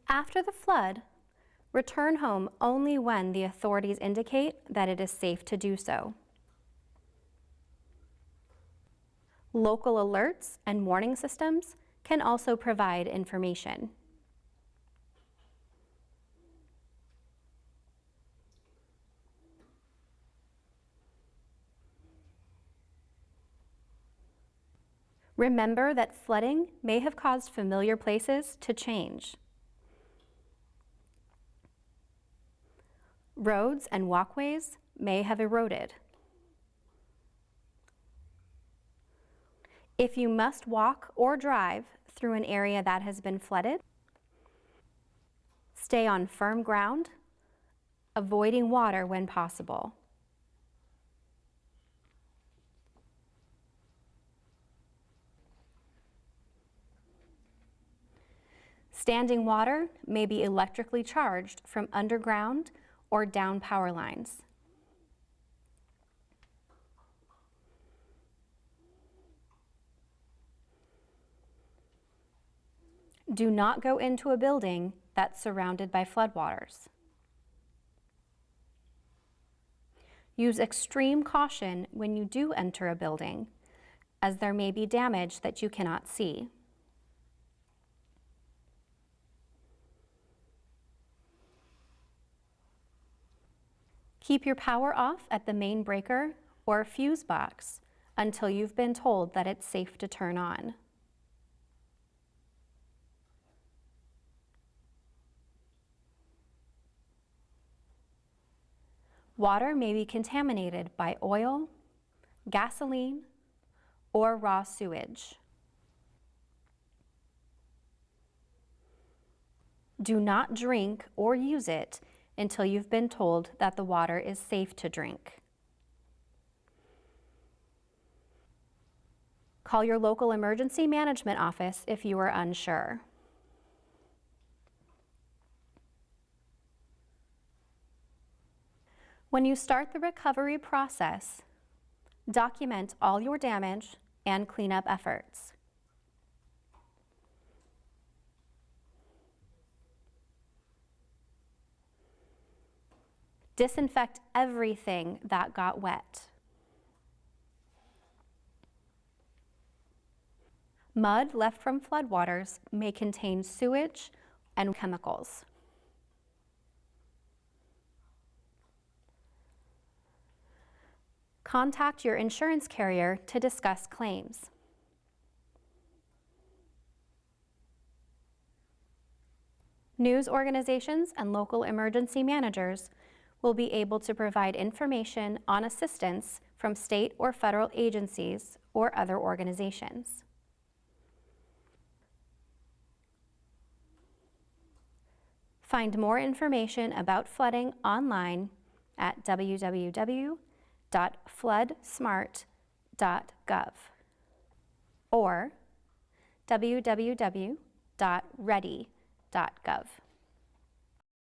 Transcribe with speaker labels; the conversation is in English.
Speaker 1: After the flood, return home only when the authorities indicate that it is safe to do so. Local alerts and warning systems can also provide information. Remember that flooding may have caused familiar places to change. Roads and walkways may have eroded. If you must walk or drive through an area that has been flooded, stay on firm ground, avoiding water when possible. Standing water may be electrically charged from underground or down power lines. Do not go into a building that's surrounded by floodwaters. Use extreme caution when you do enter a building, as there may be damage that you cannot see. Keep your power off at the main breaker or fuse box until you've been told that it's safe to turn on. Water may be contaminated by oil, gasoline, or raw sewage. Do not drink or use it until you've been told that the water is safe to drink. Call your local emergency management office if you are unsure. When you start the recovery process, document all your damage and cleanup efforts. Disinfect everything that got wet. Mud left from floodwaters may contain sewage and chemicals. Contact your insurance carrier to discuss claims. News organizations and local emergency managers will be able to provide information on assistance from state or federal agencies or other organizations. Find more information about flooding online at www.floodsmart.gov or www.ready.gov.